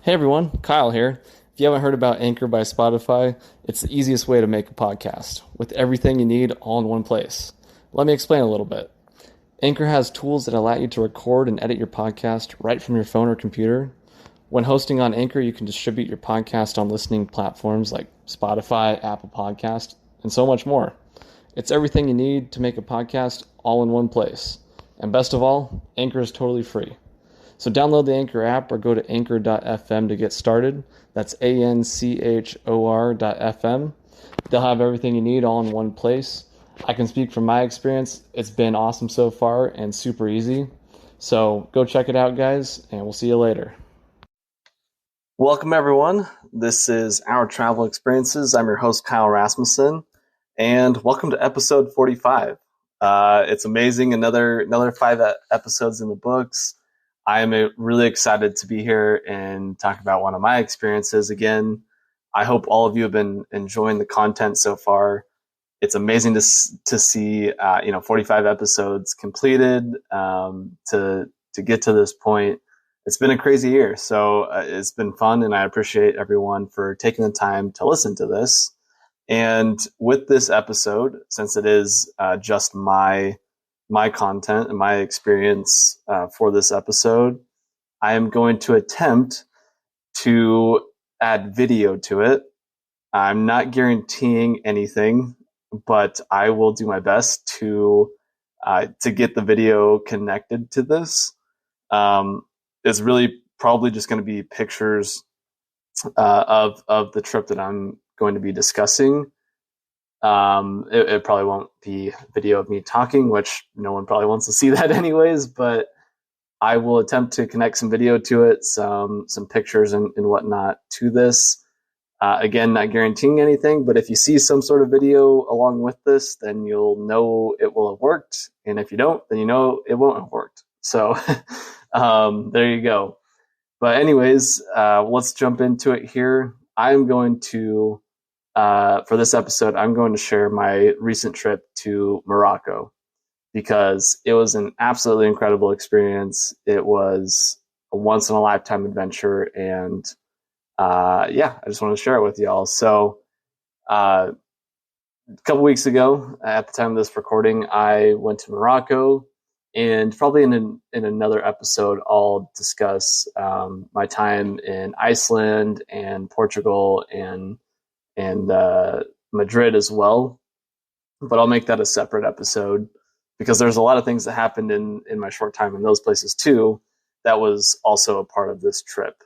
Hey everyone, Kyle here. If you haven't heard about Anchor by Spotify, it's the easiest way to make a podcast with everything you need all in one place. Let me explain a little bit. Anchor has tools that allow you to record and edit your podcast right from your phone or computer. When hosting on Anchor, you can distribute your podcast on listening platforms like Spotify, Apple Podcast, and so much more. It's everything you need to make a podcast all in one place. And best of all, Anchor is totally free. So download the Anchor app or go to anchor.fm to get started. That's anchor.fm. They'll have everything you need all in one place. I can speak from my experience. It's been awesome so far and super easy. So go check it out, guys, and we'll see you later. Welcome, everyone. This is Our Travel Experiences. I'm your host, Kyle Rasmussen, and welcome to episode 45. It's amazing. Another 5 episodes in the books. I am really excited to be here and talk about one of my experiences again. I hope all of you have been enjoying the content so far. It's amazing to see 45 episodes completed, to get to this point. It's been a crazy year, so it's been fun, and I appreciate everyone for taking the time to listen to this. And with this episode, since it is just my content and my experience for this episode, I am going to attempt to add video to it. I'm not guaranteeing anything, but I will do my best to get the video connected to this. It's really probably just going to be pictures of the trip that I'm going to be discussing. It probably won't be video of me talking, which no one probably wants to see that anyways, but I will attempt to connect some video to it, some pictures and whatnot to this. Again, not guaranteeing anything, but if you see some sort of video along with this, then you'll know it will have worked. And if you don't, then you know it won't have worked. So there you go. But anyways, let's jump into it here. I'm going to for this episode, I'm going to share my recent trip to Morocco because it was an absolutely incredible experience. It was a once in a lifetime adventure, and I just want to share it with y'all. So, a couple weeks ago, at the time of this recording, I went to Morocco, and probably in another episode, I'll discuss my time in Iceland and Portugal and Madrid as well, but I'll make that a separate episode because there's a lot of things that happened in my short time in those places too that was also a part of this trip.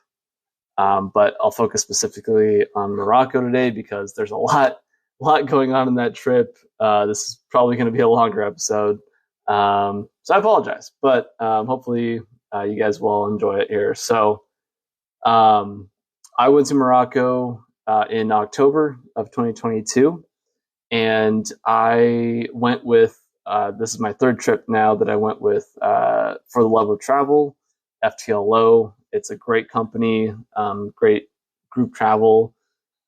But I'll focus specifically on Morocco today because there's a lot going on in that trip. This is probably going to be a longer episode, so I apologize, but hopefully you guys will enjoy it here. So I went to Morocco in October of 2022. And I went with, this is my third trip now that I went with For the Love of Travel, FTLO. It's a great company, great group travel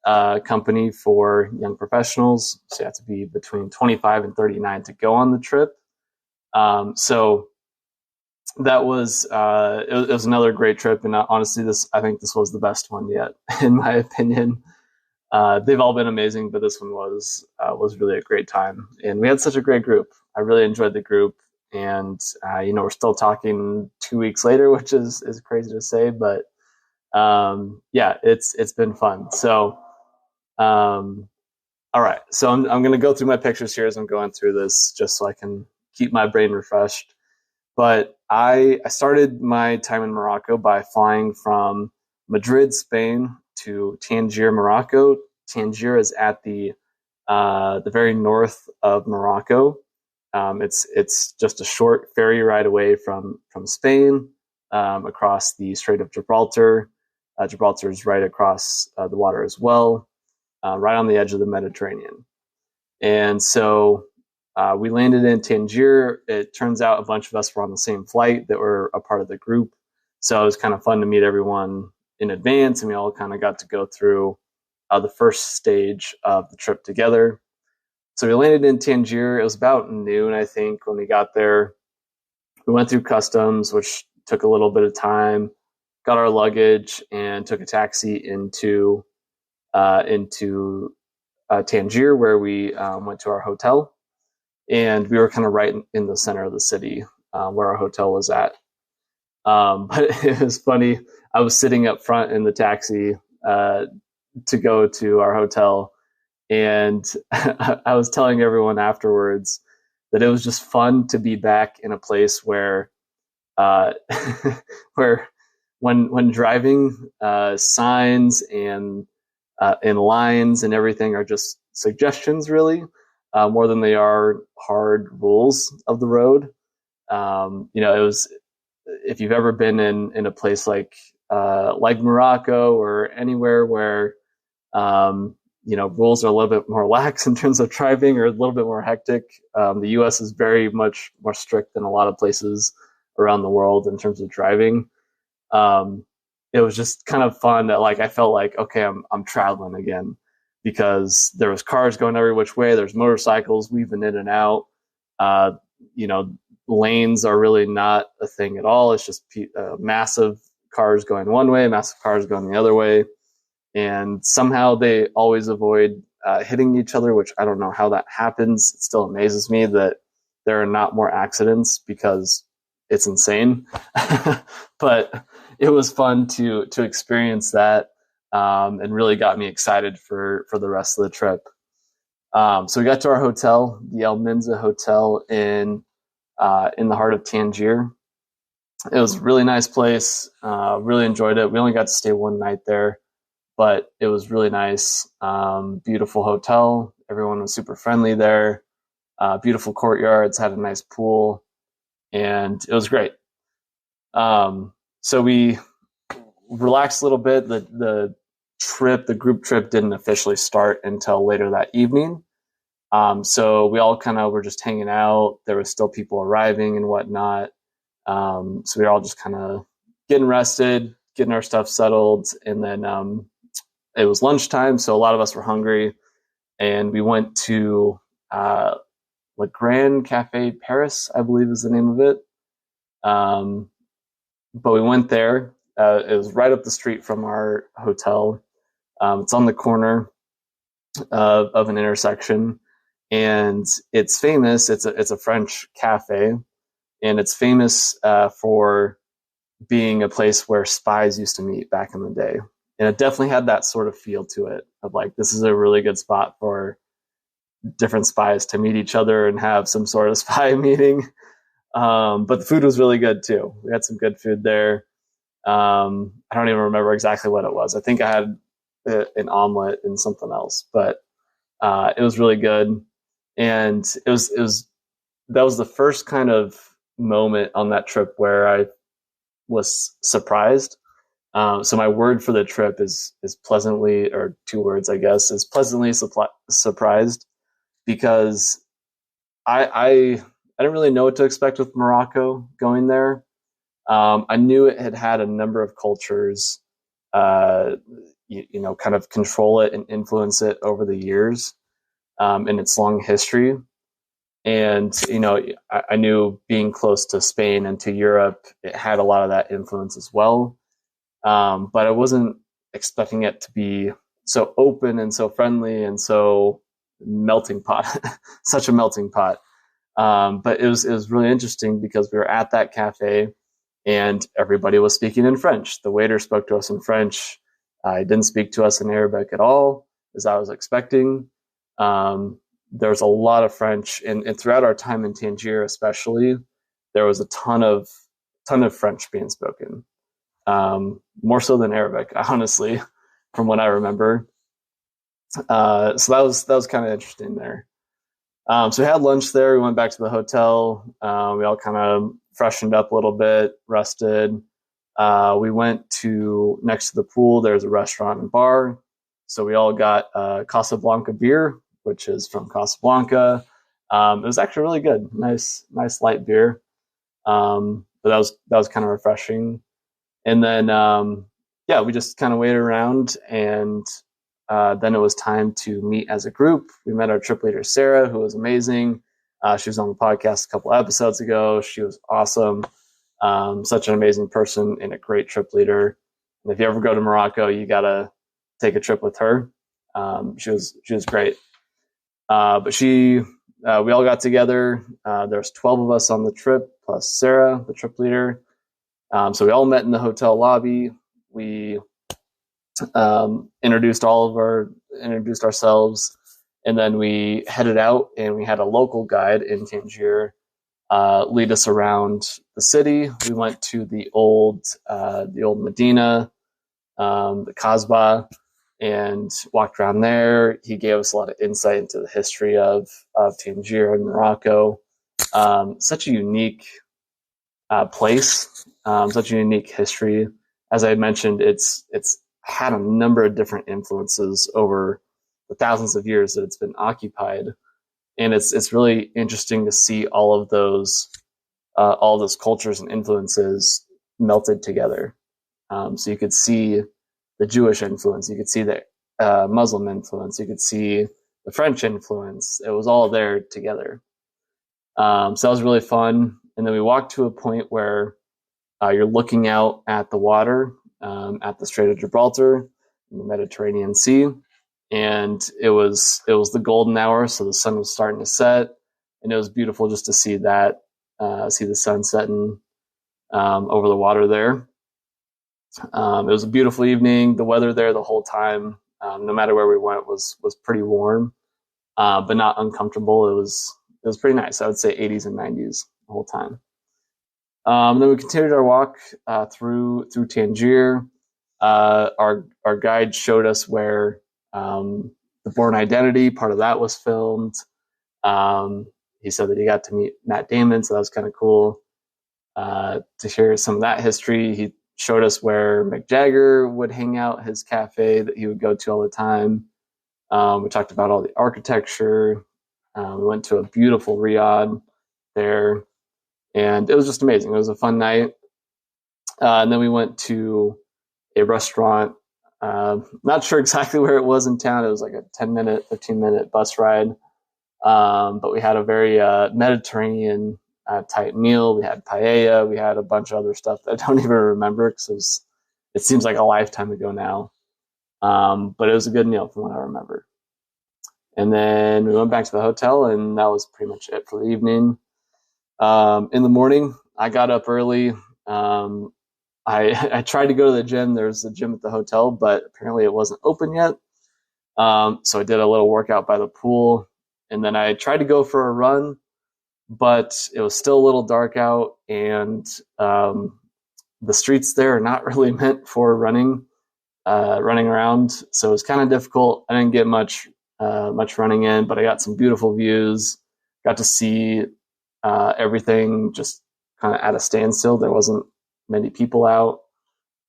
company for young professionals. So you have to be between 25 and 39 to go on the trip. So that was, it was another great trip. And honestly, I think this was the best one yet, in my opinion. They've all been amazing, but this one was really a great time, and we had such a great group. I really enjoyed the group, and we're still talking 2 weeks later, which is crazy to say, but it's been fun. So, all right, so I'm going to go through my pictures here as I'm going through this, just so I can keep my brain refreshed. But I started my time in Morocco by flying from Madrid, Spain, to Tangier, Morocco. Tangier is at the very north of Morocco. It's just a short ferry ride away from Spain, across the Strait of Gibraltar. Gibraltar is right across the water as well, right on the edge of the Mediterranean. And so we landed in Tangier. It turns out a bunch of us were on the same flight that were a part of the group. So it was kind of fun to meet everyone in advance, and we all kind of got to go through the first stage of the trip together. So we landed in Tangier. It was about noon, I think, when we got there. We went through customs, which took a little bit of time. got our luggage, and took a taxi into Tangier, where we went to our hotel. And we were kind of right in the center of the city where our hotel was at. But it was funny. I was sitting up front in the taxi to go to our hotel, and I was telling everyone afterwards that it was just fun to be back in a place where uh, where when driving, signs and lines and everything are just suggestions, really, more than they are hard rules of the road. It was, if you've ever been in a place like Morocco or anywhere where rules are a little bit more lax in terms of driving, or a little bit more hectic. The U.S. is very much more strict than a lot of places around the world in terms of driving. Um, it was just kind of fun that, like, I felt like, okay, I'm traveling again, because there was cars going every which way. There's motorcycles weaving in and out. Uh, you know, Lanes are really not a thing at all. It's just massive cars going one way, massive cars going the other way, and somehow they always avoid hitting each other, which I don't know how that happens. It still amazes me that there are not more accidents, because it's insane. But it was fun to experience that, and really got me excited for the rest of the trip. So we got to our hotel, the El Minza Hotel in the heart of Tangier. It was a really nice place. Really enjoyed it. We only got to stay one night there, but it was really nice. Beautiful hotel. Everyone was super friendly there. Beautiful courtyards, had a nice pool, and it was great. So we relaxed a little bit. The group trip didn't officially start until later that evening. So we all kind of were just hanging out. There was still people arriving and whatnot. So we were all just kind of getting rested, getting our stuff settled. And then it was lunchtime, so a lot of us were hungry. And we went to Le Grand Cafe Paris, I believe is the name of it. But we went there. It was right up the street from our hotel. It's on the corner of an intersection. And it's famous. It's a French cafe, and it's famous for being a place where spies used to meet back in the day. And it definitely had that sort of feel to it, of like, this is a really good spot for different spies to meet each other and have some sort of spy meeting. But the food was really good too. We had some good food there. I don't even remember exactly what it was. I think I had an omelet and something else, but it was really good. And that was the first kind of moment on that trip where I was surprised. So my word for the trip is pleasantly, or two words, I guess, is pleasantly surprised, because I didn't really know what to expect with Morocco going there. I knew it had a number of cultures, kind of control it and influence it over the years, in its long history. And, I knew, being close to Spain and to Europe, it had a lot of that influence as well. But I wasn't expecting it to be so open and so friendly and so melting pot, such a melting pot. But it was really interesting, because we were at that cafe and everybody was speaking in French. The waiter spoke to us in French. He didn't speak to us in Arabic at all, as I was expecting. There's a lot of French, and throughout our time in Tangier, especially, there was a ton of French being spoken, more so than Arabic, honestly, from what I remember. So that was kind of interesting there. So we had lunch there. We went back to the hotel. We all kind of freshened up a little bit, rested. We went to, next to the pool, there's a restaurant and bar. So we all got Casablanca beer, which is from Casablanca. It was actually really good. Nice light beer. But that was kind of refreshing. And then, we just kind of waited around, and then it was time to meet as a group. We met our trip leader, Sarah, who was amazing. She was on the podcast a couple episodes ago. She was awesome. Such an amazing person and a great trip leader. And if you ever go to Morocco, you gotta take a trip with her. She was great. But we all got together. There's 12 of us on the trip, plus Sarah, the trip leader. So we all met in the hotel lobby. We introduced ourselves, and then we headed out. And we had a local guide in Tangier lead us around the city. We went to the old Medina, the Kasbah, and walked around there. He gave us a lot of insight into the history of Tangier and Morocco. Such a unique place, such a unique history. As I mentioned, it's had a number of different influences over the thousands of years that it's been occupied, and it's really interesting to see all those cultures and influences melted together. So you could see the Jewish influence, you could see the Muslim influence, you could see the French influence. It was all there together. So that was really fun. And then we walked to a point where you're looking out at the water, at the Strait of Gibraltar, in the Mediterranean Sea, and it was the golden hour, so the sun was starting to set, and it was beautiful just to see that, see the sun setting over the water there. It was a beautiful evening. The weather there the whole time, no matter where we went, was pretty warm, but not uncomfortable. It was pretty nice. I would say 80s and 90s the whole time. Then we continued our walk through Tangier. Our guide showed us where the Bourne Identity, part of that was filmed. He said that he got to meet Matt Damon, so that was kind of cool to hear some of that history. He showed us where Mick Jagger would hang out, his cafe that he would go to all the time. We talked about all the architecture. We went to a beautiful riad there, and it was just amazing. It was a fun night. And then we went to a restaurant. Not sure exactly where it was in town. It was like a 10-minute, 15-minute bus ride. But we had a very Mediterranean type meal. We had paella. We had a bunch of other stuff that I don't even remember because it seems like a lifetime ago now. But it was a good meal from what I remember. And then we went back to the hotel, and that was pretty much it for the evening. In the morning, I got up early. I tried to go to the gym. There's a gym at the hotel, but apparently it wasn't open yet. So I did a little workout by the pool, and then I tried to go for a run, but it was still a little dark out, and the streets there are not really meant for running around. So it was kind of difficult. I didn't get much running in, but I got some beautiful views. Got to see everything just kind of at a standstill. There wasn't many people out.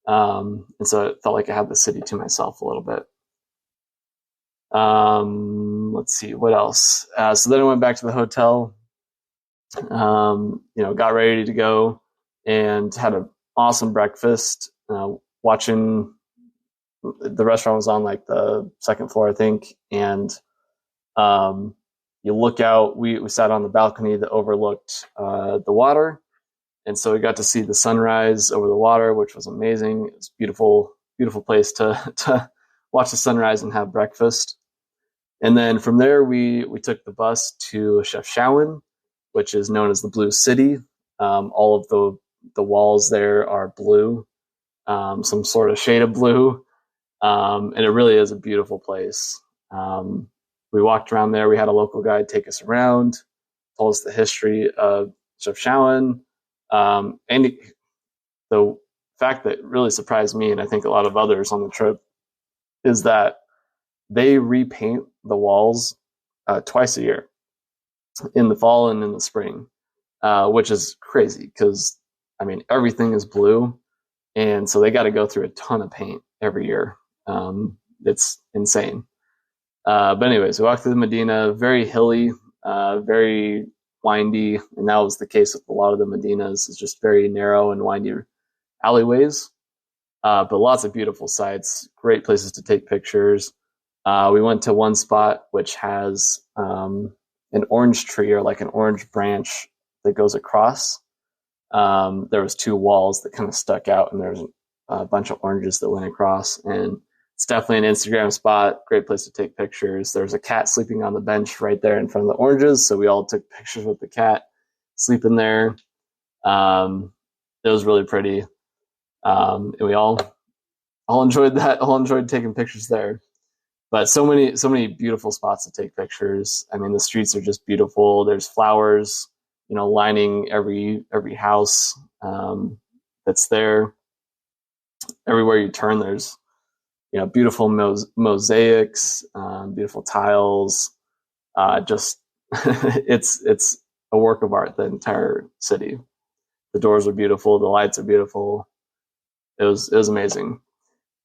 And so it felt like I had the city to myself a little bit. Let's see, what else? So then I went back to the hotel, got ready to go and had an awesome breakfast, watching. The restaurant was on like the second floor, I think. And you look out, we sat on the balcony that overlooked the water. And so we got to see the sunrise over the water, which was amazing. It's a beautiful, beautiful place to watch the sunrise and have breakfast. And then from there, we took the bus to Chefchaouen, which is known as the Blue City. All of the walls there are blue, some sort of shade of blue. And it really is a beautiful place. We walked around there. We had a local guide take us around, told us the history of Chefchaouen. And the fact that really surprised me, and I think a lot of others on the trip, is that they repaint the walls twice a year, in the fall and in the spring, which is crazy because, I mean, everything is blue. And so they got to go through a ton of paint every year. It's insane. But anyways, we walked through the Medina, very hilly, very windy, and that was the case with a lot of the Medinas. It's just very narrow and windy alleyways, but lots of beautiful sights, great places to take pictures. We went to one spot which has an orange tree, or like an orange branch that goes across. there was two walls that kind of stuck out, and there was a bunch of oranges that went across. And it's definitely an Instagram spot. Great place to take pictures. There's a cat sleeping on the bench right there in front of the oranges, so we all took pictures with the cat sleeping there. It was really pretty, and we all enjoyed that. All enjoyed taking pictures there. But so many beautiful spots to take pictures. I mean, the streets are just beautiful. There's flowers, lining every house that's there. Everywhere you turn, there's beautiful mosaics, beautiful tiles. Just it's a work of art. The entire city. The doors are beautiful. The lights are beautiful. It was amazing.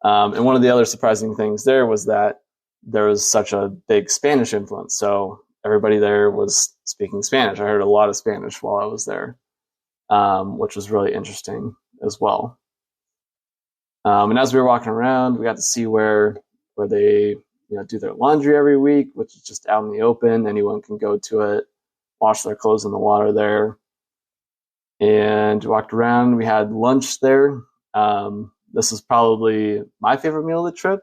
And one of the other surprising things there was that there was such a big Spanish influence. So everybody there was speaking Spanish. I heard a lot of Spanish while I was there, which was really interesting as well. And as we were walking around, we got to see where they do their laundry every week, which is just out in the open. Anyone can go to it, wash their clothes in the water there. And we walked around. We had lunch there. This is probably my favorite meal of the trip.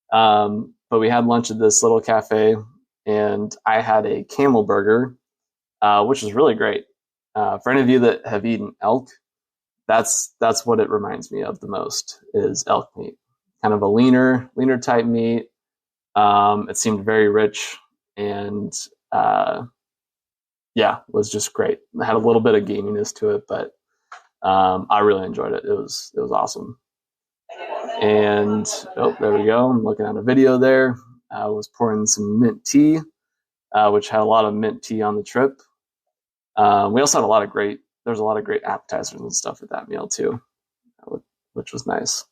But we had lunch at this little cafe, and I had a camel burger, which is really great. For any of you that have eaten elk, that's what it reminds me of the most, is elk meat. Kind of a leaner type meat. It seemed very rich, and was just great. It had a little bit of gaminess to it, but I really enjoyed it. It was awesome. And there we go. I'm looking at a video there. I was pouring some mint tea, which had a lot of mint tea on the trip. We also had there's a lot of great appetizers and stuff at that meal too, which was nice.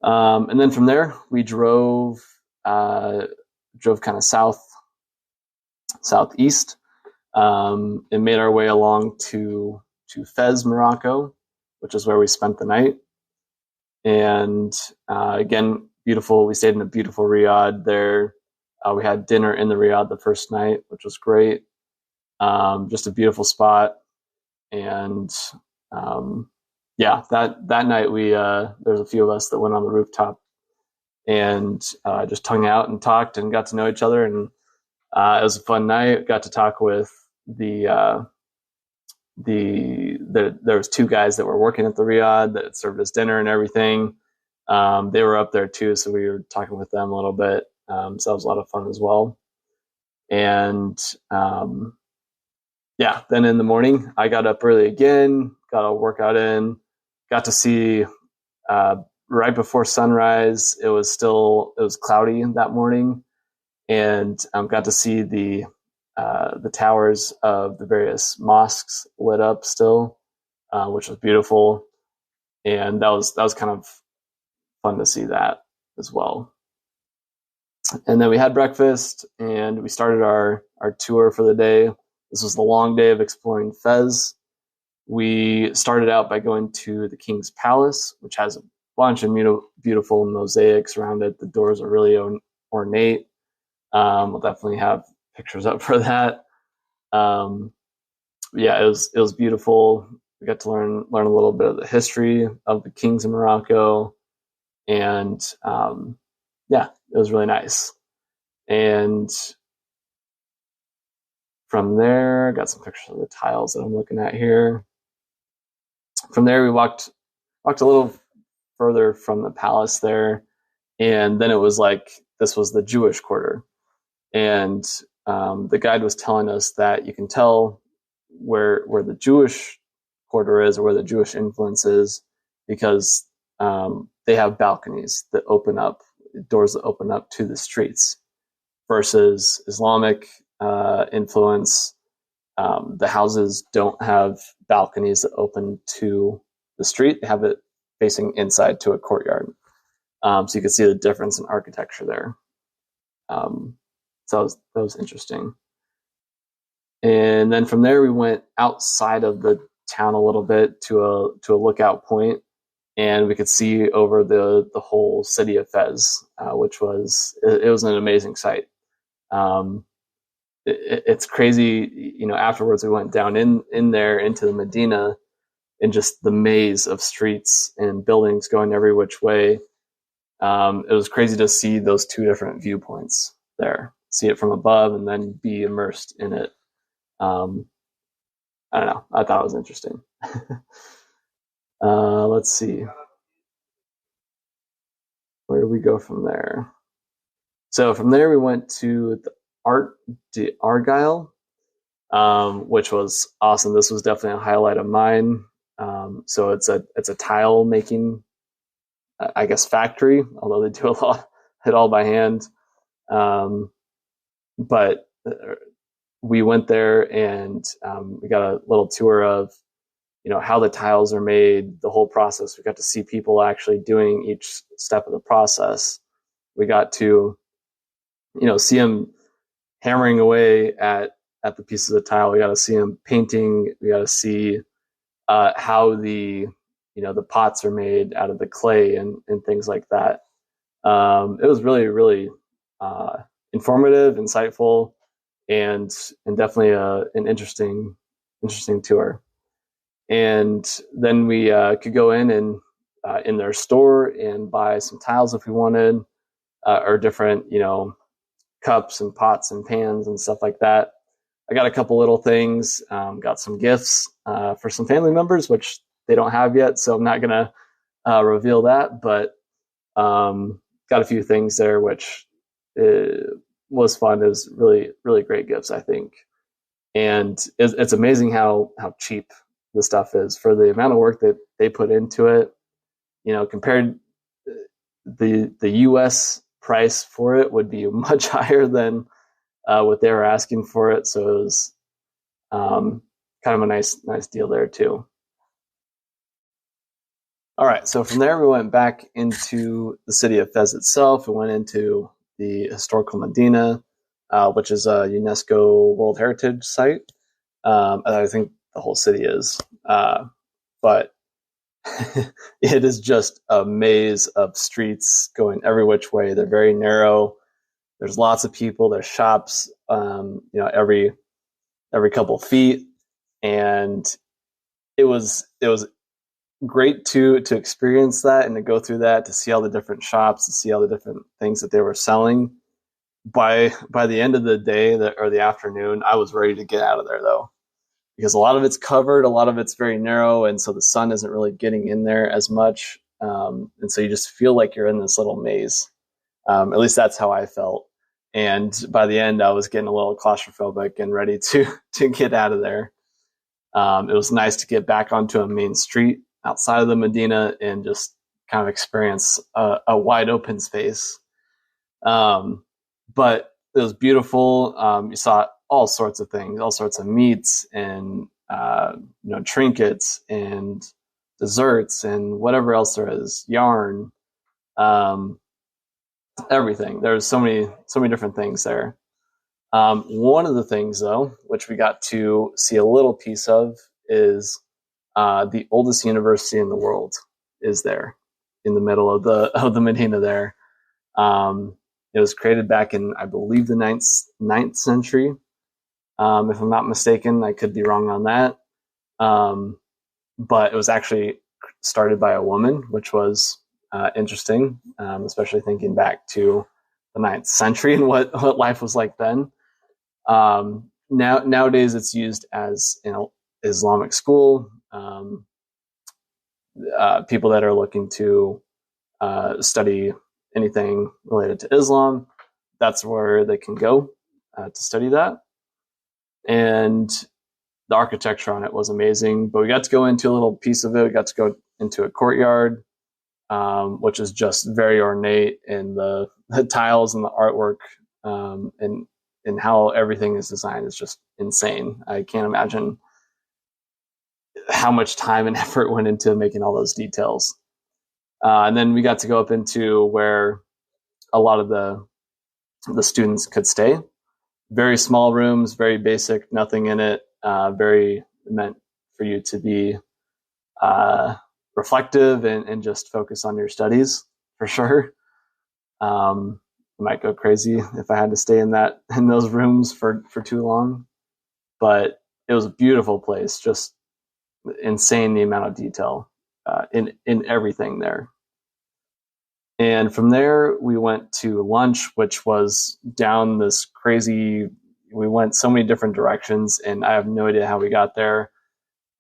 And then from there, we drove kind of southeast, and made our way along to Fez, Morocco, which is where we spent the night. And again, beautiful. We stayed in a beautiful riad there. We had dinner in the riad the first night, which was great. Just a beautiful spot. And that night there's a few of us that went on the rooftop and just hung out and talked and got to know each other. And it was a fun night. Got to talk with there was two guys that were working at the riad that served us dinner and everything. They were up there too, so we were talking with them a little bit. So that was a lot of fun as well. And then in the morning, I got up early again, got a workout in, got to see right before sunrise. It was cloudy that morning, and got to see the towers of the various mosques lit up still, which was beautiful. And that was kind of fun to see that as well. And then we had breakfast, and we started our tour for the day. This was the long day of exploring Fez. We started out by going to the King's Palace, which has a bunch of beautiful mosaics around it. The doors are really ornate. We'll definitely have pictures up for that. It was beautiful. We got to learn a little bit of the history of the kings of Morocco, and it was really nice. And from there, got some pictures of the tiles that I'm looking at here. From there, we walked a little further from the palace there, and then it was like this was the Jewish quarter. And the guide was telling us that you can tell where the Jewish quarter is, or where the Jewish influence is, because they have balconies that open up, doors that open up to the streets, versus Islamic influence. The houses don't have balconies that open to the street. They have it facing inside to a courtyard. So you can see the difference in architecture there. So that was interesting. And then from there, we went outside of the town a little bit to a lookout point, and we could see over the whole city of Fez, which was an amazing sight. It's crazy. Afterwards, we went down in there into the Medina, in just the maze of streets and buildings going every which way. It was crazy to see those two different viewpoints there, see it from above and then be immersed in it. Um, I don't know. I thought it was interesting. Let's see. Where do we go from there? So from there, we went to the Art d'Argyle, which was awesome. This was definitely a highlight of mine. So it's a tile making, I guess, factory, although they do a lot it all by hand. But we went there and we got a little tour of, how the tiles are made, the whole process. We got to see people actually doing each step of the process. We got to, see them hammering away at the pieces of tile. We got to see them painting. We got to see how the pots are made out of the clay and things like that. It was really, really informative, insightful, and definitely an interesting tour. And then we could go in their store and buy some tiles if we wanted, or different, cups and pots and pans and stuff like that. I got a couple little things, got some gifts for some family members, which they don't have yet, so I'm not going to reveal that, but got a few things there, which was fun. It was really, really great gifts, I think. And it's amazing how cheap the stuff is for the amount of work that they put into it. Compared, the US price for it would be much higher than what they were asking for it. So it was kind of a nice deal there too. All right, so from there we went back into the city of Fez itself. We went into the historical Medina, which is a UNESCO World Heritage Site. I think the whole city is, but it is just a maze of streets going every which way. They're very narrow. There's lots of people. There's shops, every couple feet, and it was great to experience that and to go through that, to see all the different shops, to see all the different things that they were selling. By the end of the day or the afternoon, I was ready to get out of there though, because a lot of it's covered, a lot of it's very narrow, and so the sun isn't really getting in there as much, and so you just feel like you're in this little maze. At least that's how I felt. And by the end, I was getting a little claustrophobic and ready to get out of there. It was nice to get back onto a main street outside of the Medina and just kind of experience a wide open space. But it was beautiful. You saw all sorts of things, all sorts of meats and trinkets and desserts and whatever else there is, yarn, everything. There's so many different things there. One of the things, though, which we got to see a little piece of, is the oldest university in the world is there in the middle of the Medina there. It was created back in, I believe, the ninth century. If I'm not mistaken, I could be wrong on that. But it was actually started by a woman, which was interesting, especially thinking back to the 9th century and what life was like then. Nowadays, it's used as an Islamic school. People that are looking to study anything related to Islam, that's where they can go to study that. And the architecture on it was amazing. But we got to go into a little piece of it. We got to go into a courtyard, which is just very ornate, and the tiles and the artwork and how everything is designed is just insane. I can't imagine how much time and effort went into making all those details. And then we got to go up into where a lot of the students could stay. Very small rooms, very basic, nothing in it. Very meant for you to be reflective and just focus on your studies, for sure. I might go crazy if I had to stay in those rooms for too long. But it was a beautiful place, just insane the amount of detail in everything there. And from there, we went to lunch, which was down this crazy. We went so many different directions, and I have no idea how we got there.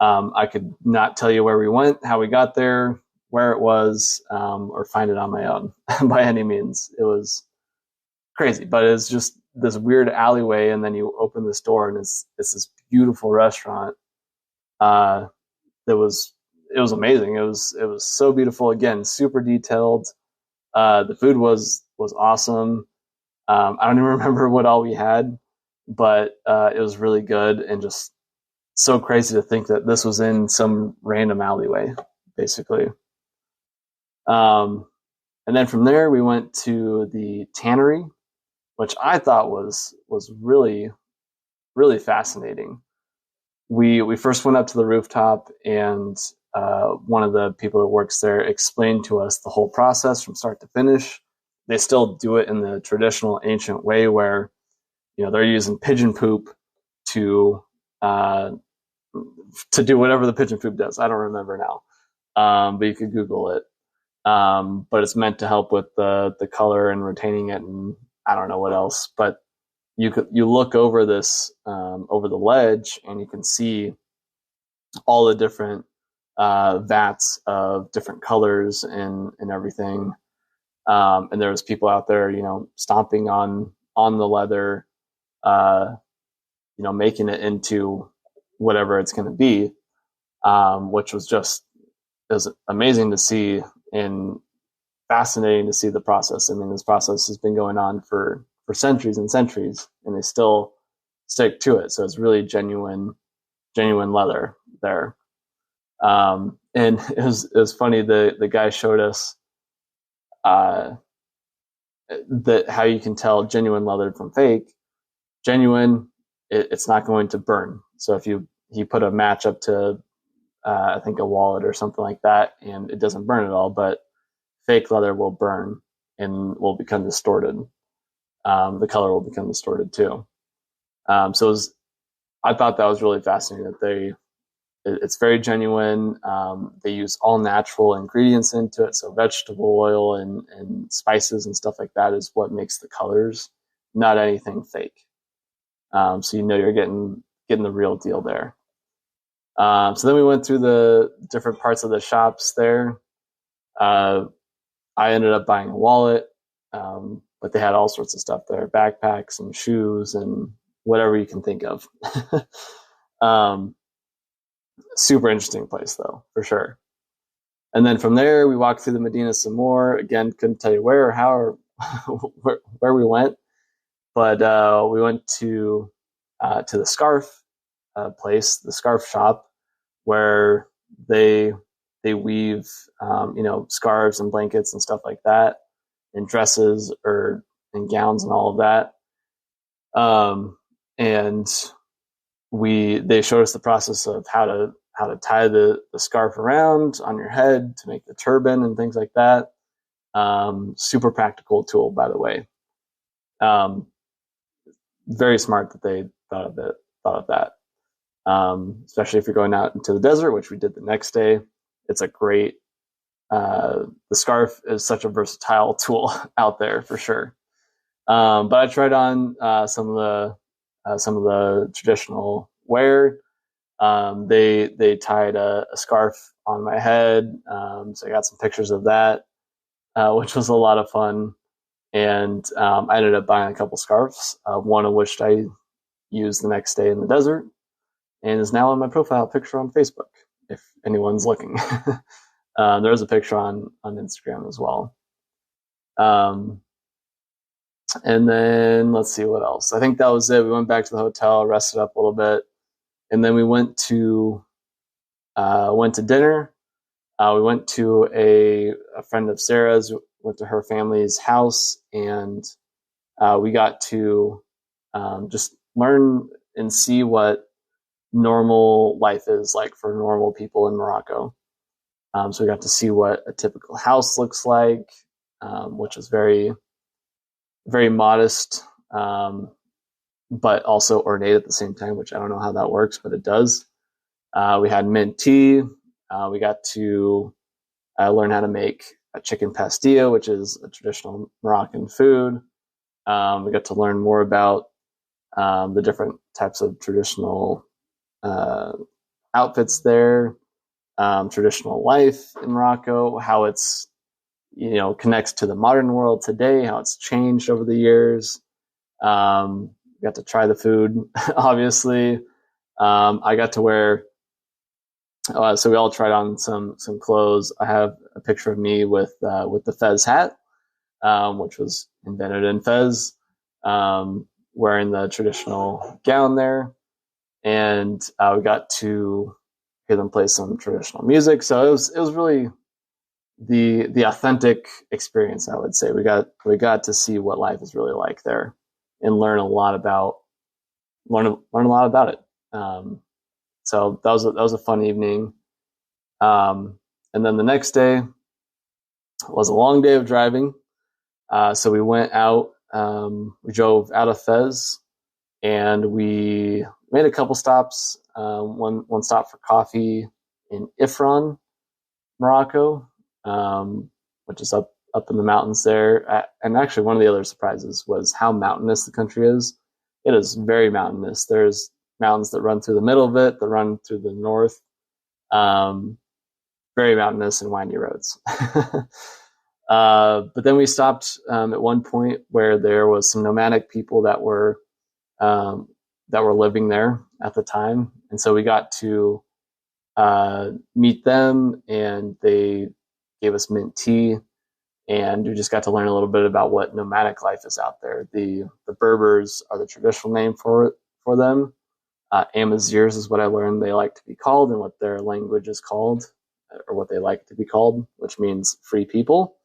I could not tell you where we went, how we got there, where it was, or find it on my own by any means. It was crazy, but it's just this weird alleyway, and then you open this door, and it's this beautiful restaurant. Uh, that was it was amazing. It was so beautiful. Again, super detailed. The food was awesome. I don't even remember what all we had, but it was really good and just so crazy to think that this was in some random alleyway, basically. Um, and then from there, we went to the tannery, which I thought was really really fascinating. We first went up to the rooftop, and one of the people that works there explained to us the whole process from start to finish. They still do it in the traditional ancient way, where they're using pigeon poop to uh, to do whatever the pigeon poop does. I don't remember now, but you could Google it. But it's meant to help with the color and retaining it, and I don't know what else. But you look over this over the ledge, and you can see all the different vats of different colors and everything. And there was people out there, stomping on the leather, uh, making it into whatever it's going to be, which was just it was amazing to see and fascinating to see the process. I mean, this process has been going on for centuries and centuries, and they still stick to it. So it's really genuine leather there. And it was funny. The guy showed us uh, that how you can tell genuine leather from fake. Genuine, it's not going to burn. So if he put a match up to I think a wallet or something like that, and it doesn't burn at all, but fake leather will burn and will become distorted. The color will become distorted too. I thought that was really fascinating that it's very genuine. They use all natural ingredients into it, so vegetable oil and spices and stuff like that is what makes the colors, not anything fake. So you're getting the real deal there. So then we went through the different parts of the shops there. I ended up buying a wallet, but they had all sorts of stuff there: backpacks and shoes and whatever you can think of. um, Super interesting place though, for sure. And then from there, we walked through the Medina some more. Again, couldn't tell you where or how or where we went, but we went to the scarf place, the scarf shop, where they weave scarves and blankets and stuff like that, and dresses or and gowns and all of that. And they showed us the process of how to tie the scarf around on your head to make the turban and things like that. Super practical tool, by the way. Very smart that they thought of that. Especially if you're going out into the desert, which we did the next day. It's a great. The scarf is such a versatile tool out there for sure. But I tried on some of the traditional wear. They tied a scarf on my head, so I got some pictures of that, which was a lot of fun. And I ended up buying a couple scarves, one of which I used the next day in the desert, and is now on my profile picture on Facebook, if anyone's looking. There's a picture on Instagram as well. And then let's see what else. I think that was it. We went back to the hotel, rested up a little bit, and then we went to dinner. We went to a friend of Sarah's. Went to her family's house, and we got to just learn and see what normal life is like for normal people in Morocco. So we got to see what a typical house looks like, which is very, very modest, but also ornate at the same time, which I don't know how that works, but it does. We had mint tea. We got to learn how to make a chicken pastilla, which is a traditional Moroccan food. We got to learn more about the different types of traditional uh, outfits there, traditional life in Morocco, how it's connects to the modern world today, how it's changed over the years. Got to try the food, obviously. I got to wear. So we all tried on some clothes. I have a picture of me with the Fez hat, which was invented in Fez, wearing the traditional gown there, and we got to hear them play some traditional music. So it was really the authentic experience. I would say we got to see what life is really like there, and learn a lot about it. So that was a fun evening. And then the next day was a long day of driving. So we went out. We drove out of Fez, and we made a couple stops. One stop for coffee in Ifron, Morocco, which is up in the mountains there. And actually, one of the other surprises was how mountainous the country is. It is very mountainous. There's mountains that run through the middle of it, that run through the north. Very mountainous and windy roads. But then we stopped at one point where there was some nomadic people that were living there at the time, and so we got to meet them, and they gave us mint tea, and we just got to learn a little bit about what nomadic life is out there. The Berbers are the traditional name for them. Amazirs is what I learned they like to be called, and what their language is called, or what they like to be called, which means free people.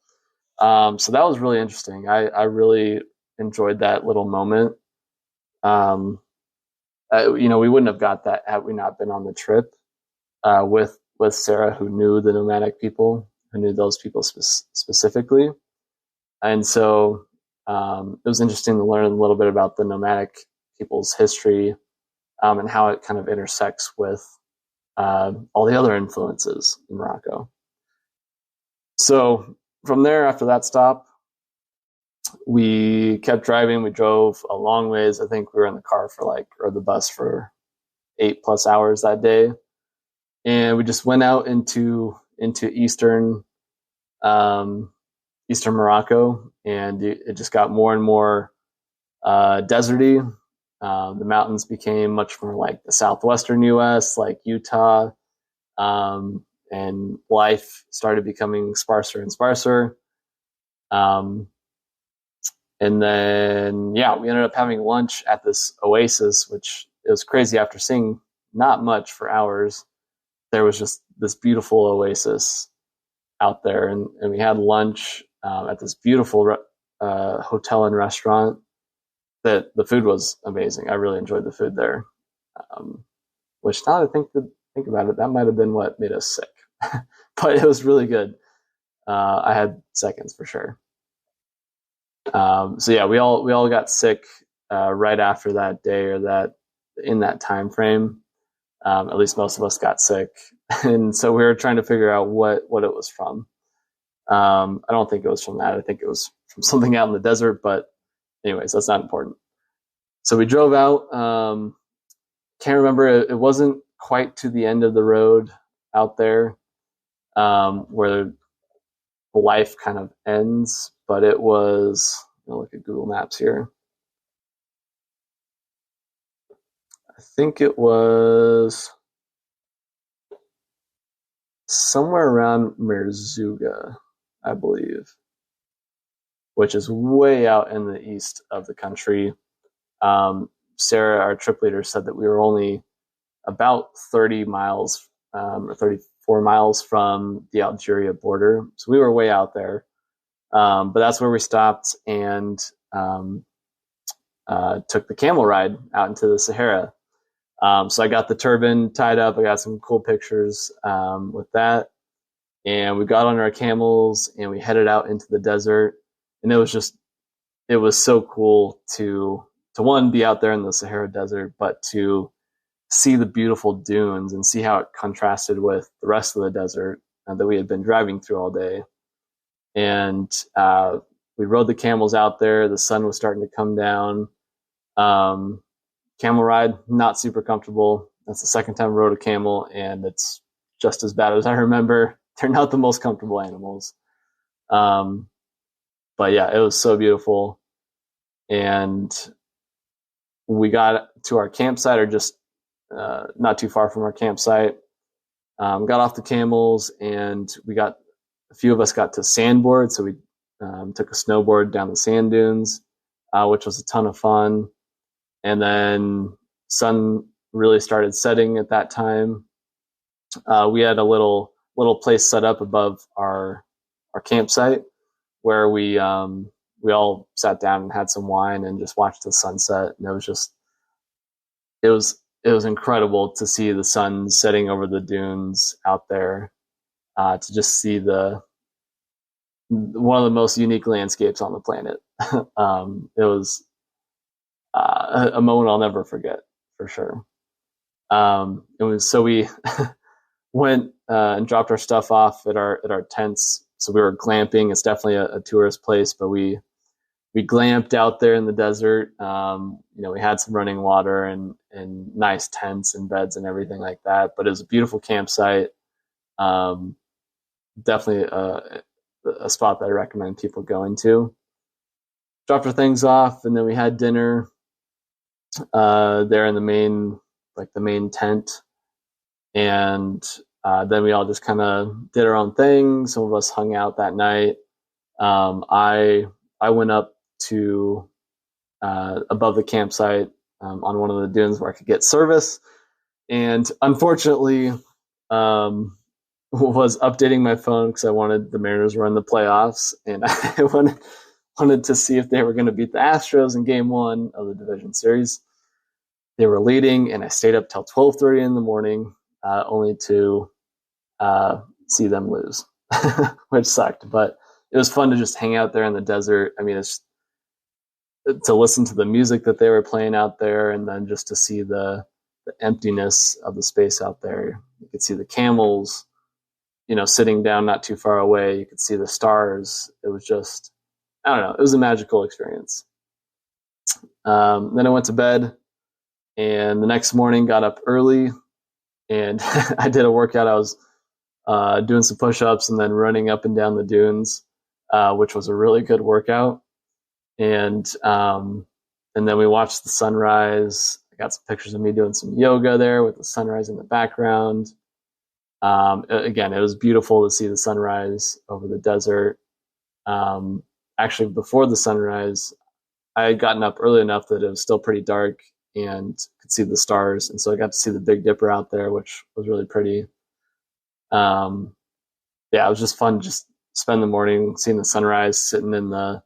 So that was really interesting. I really enjoyed that little moment. We wouldn't have got that had we not been on the trip with Sarah, who knew the nomadic people, who knew those people specifically. And so it was interesting to learn a little bit about the nomadic people's history, and how it kind of intersects with all the other influences in Morocco. So from there, after that stop, we kept driving. We drove a long ways. I think we were in the car or the bus for 8+ hours that day. And we just went out into eastern Morocco, and it just got more and more deserty. The mountains became much more like the southwestern U.S., like Utah, and life started becoming sparser and sparser. And then, we ended up having lunch at this oasis, which it was crazy. After seeing not much for hours, there was just this beautiful oasis out there, and we had lunch at this beautiful hotel and restaurant. That the food was amazing. I really enjoyed the food there. Which, now that I think about it, that might have been what made us sick, but it was really good. I had seconds for sure. So we all got sick right after that day, or in that time frame. At least most of us got sick, and so we were trying to figure out what it was from. I don't think it was from that. I think it was from something out in the desert. But anyways, that's not important. So we drove out. Can't remember. It wasn't quite to the end of the road out there, where life kind of ends, but it was. I'll look at Google Maps here. I think it was somewhere around Merzouga, I believe, which is way out in the east of the country. Sarah, our trip leader, said that we were only about 30 miles or 34 miles from the Algeria border. So we were way out there. But that's where we stopped and took the camel ride out into the Sahara. So I got the turban tied up. I got some cool pictures with that. And we got on our camels and we headed out into the desert. And it was so cool to one, be out there in the Sahara Desert, but to see the beautiful dunes and see how it contrasted with the rest of the desert that we had been driving through all day. And we rode the camels out there. The sun was starting to come down. Camel ride, not super comfortable. That's the second time I rode a camel, and it's just as bad as I remember. They're not the most comfortable animals. But yeah, it was so beautiful. And we got to our campsite, or just not too far from our campsite. Got off the camels, and a few of us got to sandboard. So we took a snowboard down the sand dunes, which was a ton of fun. And then sun really started setting at that time. We had a little place set up above our campsite where we all sat down and had some wine and just watched the sunset. And it was incredible to see the sun setting over the dunes out there, to just see one of the most unique landscapes on the planet. It was a moment I'll never forget, for sure. So we went and dropped our stuff off at our tents. So we were glamping. It's definitely a tourist place, but we glamped out there in the desert. We had some running water and nice tents and beds and everything like that. But it was a beautiful campsite. Definitely a spot that I recommend people going to. Dropped our things off, and then we had dinner there in the main tent. And then we all just kind of did our own thing. Some of us hung out that night. I went up to above the campsite on one of the dunes where I could get service, and unfortunately was updating my phone because I wanted the Mariners to run the playoffs, and I wanted to see if they were going to beat the Astros in Game 1 of the division series. They were leading, and I stayed up till 12:30 in the morning, only to see them lose, which sucked. But it was fun to just hang out there in the desert. I mean, it's to listen to the music that they were playing out there, and then just to see the emptiness of the space out there. You could see the camels, sitting down not too far away. You could see the stars. It was just, I don't know, it was a magical experience. Then I went to bed, and the next morning got up early, and I did a workout. I was doing some push-ups and then running up and down the dunes, which was a really good workout. And then we watched the sunrise. I got some pictures of me doing some yoga there with the sunrise in the background. Again, it was beautiful to see the sunrise over the desert. Actually, before the sunrise, I had gotten up early enough that it was still pretty dark and could see the stars. And so I got to see the Big Dipper out there, which was really pretty. Yeah, it was just fun. Just spend the morning seeing the sunrise, sitting in the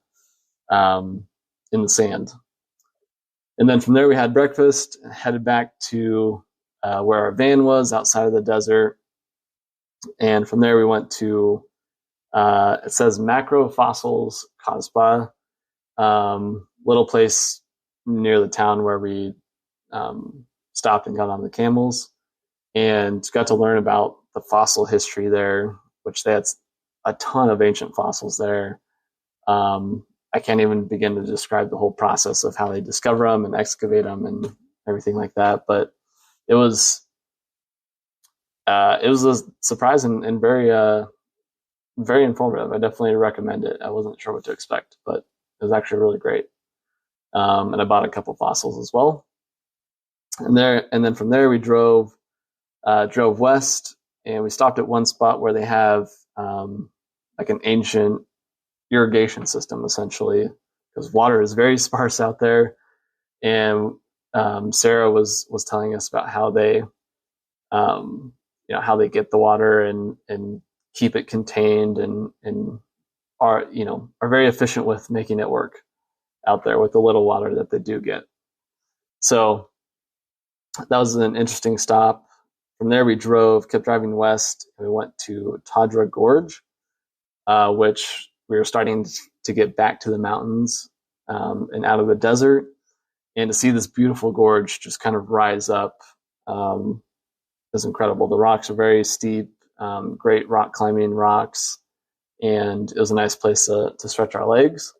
sand. And then from there we had breakfast, headed back to where our van was outside of the desert. And from there we went to, it says Macrofossils Kasbah, little place near the town where we stopped and got on the camels, and got to learn about the fossil history there, which they had a ton of ancient fossils there. I can't even begin to describe the whole process of how they discover them and excavate them and everything like that. But it was a surprise and very very informative. I definitely recommend it. I wasn't sure what to expect, but it was actually really great. And I bought a couple fossils as well. And then from there we drove west, and we stopped at one spot where they have like an ancient irrigation system, essentially, because water is very sparse out there. And Sarah was telling us about how they how they get the water and keep it contained, and are very efficient with making it work out there with the little water that they do get. So that was an interesting stop. From there we kept driving west, and we went to Tadra Gorge, which we were starting to get back to the mountains and out of the desert, and to see this beautiful gorge just kind of rise up is incredible. The rocks are very steep, great rock climbing rocks, and it was a nice place to stretch our legs.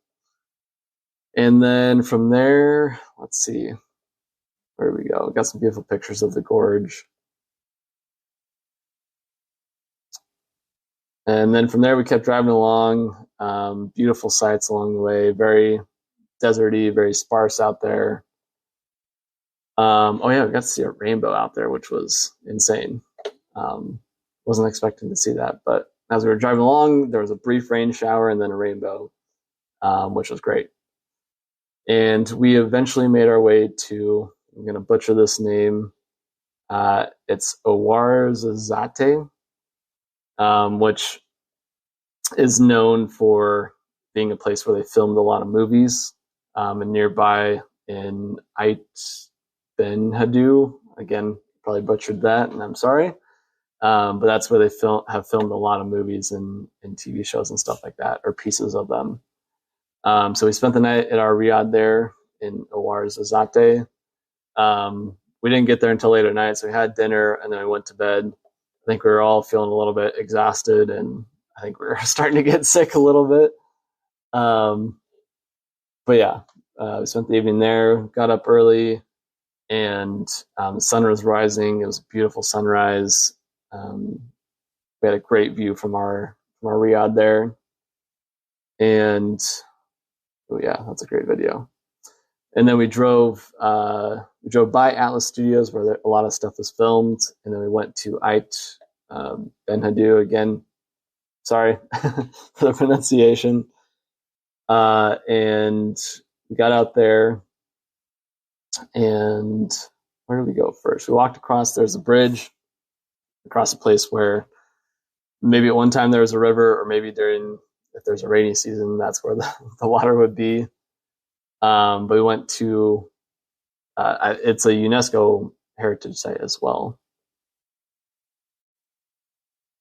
And then from there, let's see, where we go. Got some beautiful pictures of the gorge. And then from there, we kept driving along. Beautiful sights along the way, very deserty, very sparse out there. Oh yeah, we got to see a rainbow out there, which was insane. Wasn't expecting to see that, but as we were driving along, there was a brief rain shower and then a rainbow, which was great. And we eventually made our way to, I'm going to butcher this name, it's Ouarzazate, which is known for being a place where they filmed a lot of movies. And nearby in Ait Ben Hadou, again, probably butchered that, and I'm sorry. But that's where they have filmed a lot of movies and TV shows and stuff like that, or pieces of them. So we spent the night at our riad there in Ouarzazate. We didn't get there until late at night, so we had dinner and then we went to bed. I think we were all feeling a little bit exhausted, and I think we were starting to get sick a little bit. But yeah, we spent the evening there, got up early, and the sun was rising. It was a beautiful sunrise. We had a great view from our riad there, and oh yeah, that's a great video. And then we drove by Atlas Studios where a lot of stuff was filmed, and then we went to Ait Ben Hadou again. Sorry for the pronunciation. And we got out there, and where did we go first? We walked across. There's a bridge across a place where maybe at one time there was a river, or maybe if there's a rainy season, that's where the water would be. But we went to, it's a UNESCO heritage site as well.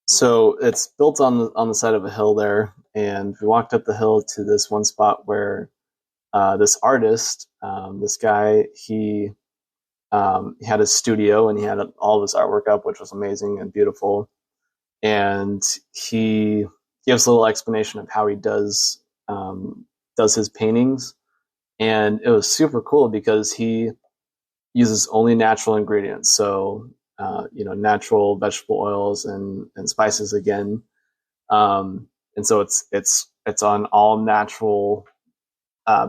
So it's built on the side of a hill there, and we walked up the hill to this one spot where this artist, this guy, he had a studio and he had all of his artwork up, which was amazing and beautiful. And he gives a little explanation of how he does his paintings. And it was super cool because he uses only natural ingredients. So, natural vegetable oils and spices again. And so it's on all natural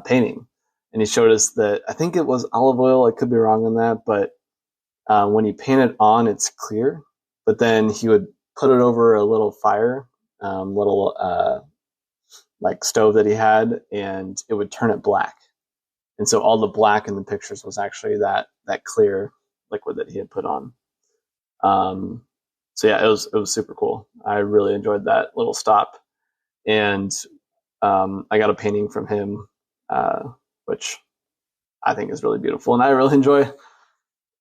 painting. And he showed us that, I think it was olive oil. I could be wrong on that, but when he painted on, it's clear. But then he would put it over a little fire, like stove that he had, and it would turn it black. And so all the black in the pictures was actually that clear liquid that he had put on. So yeah, it was super cool. I really enjoyed that little stop, and I got a painting from him, which I think is really beautiful, and I really enjoy.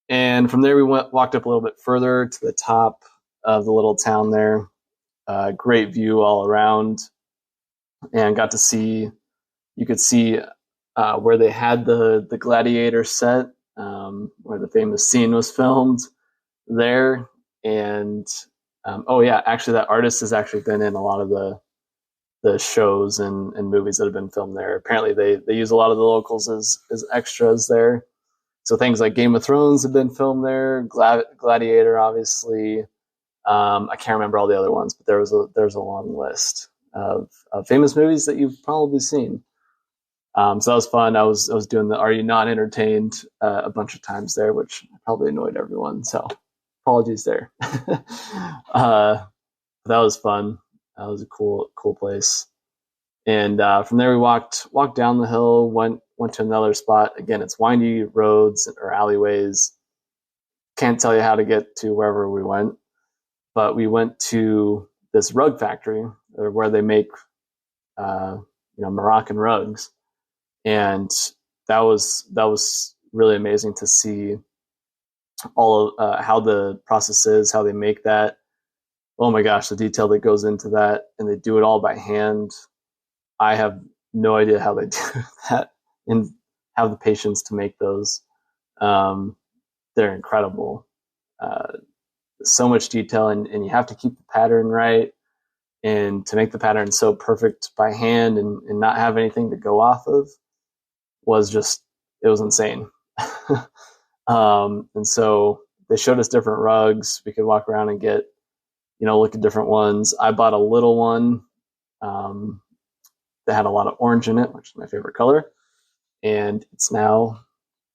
And from there, we walked up a little bit further to the top of the little town there. Great view all around, and got to see. You could see where they had the gladiator set, where the famous scene was filmed there. And oh yeah, actually that artist has actually been in a lot of the shows and movies that have been filmed there. Apparently they use a lot of the locals as extras there. So things like Game of Thrones have been filmed there, Gladiator, obviously. I can't remember all the other ones, but there's a long list of famous movies that you've probably seen. So that was fun. I was doing the "Are you not entertained?" A bunch of times there, which probably annoyed everyone. So apologies there. That was fun. That was a cool place. And from there we walked down the hill, went to another spot. Again, it's windy roads or alleyways. Can't tell you how to get to wherever we went, but we went to this rug factory where they make Moroccan rugs. And that was really amazing to see all of how the process is, how they make that. Oh my gosh, the detail that goes into that, and they do it all by hand. I have no idea how they do that and have the patience to make those. They're incredible. so much detail, and you have to keep the pattern right. And to make the pattern so perfect by hand and not have anything to go off of was just, it was insane. And so they showed us different rugs. We could walk around and get, look at different ones. I bought a little one um, that had a lot of orange in it, which is my favorite color. And it's now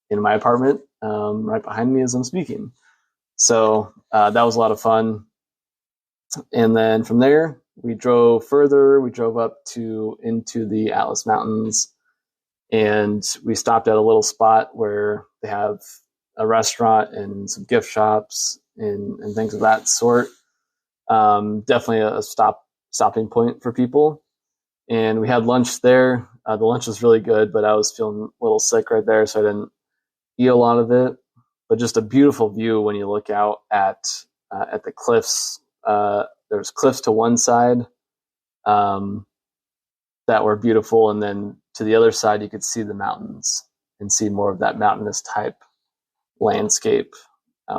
in my apartment right behind me as I'm speaking. So that was a lot of fun. And then from there, we drove further. We drove up into the Atlas Mountains, and we stopped at a little spot where they have a restaurant and some gift shops and things of that sort. Definitely a stopping point for people. And we had lunch there. The lunch was really good, but I was feeling a little sick right there, so I didn't eat a lot of it. But just a beautiful view when you look out at the cliffs. There's cliffs to one side that were beautiful, and then to the other side you could see the mountains and see more of that mountainous type landscape,